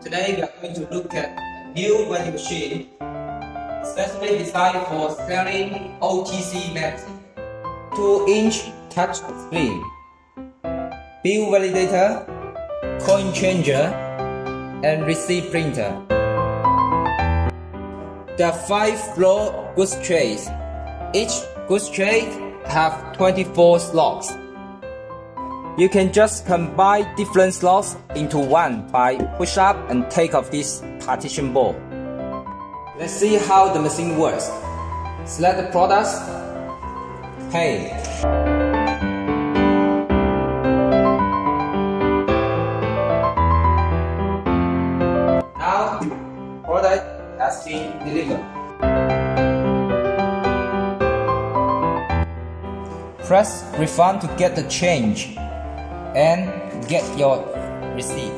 Today we are going to look at a new vending machine specially designed for selling OTC medicine. 2-inch touch screen, bill validator, coin changer, and receipt printer. There are 5 floor goods trays. Each goods tray have 24 slots. You can just combine different slots into one by push up and take off this partition board. Let's see how the machine works. Select the products, pay. Now, product has been delivered. Press refund to get the change and get your receipt.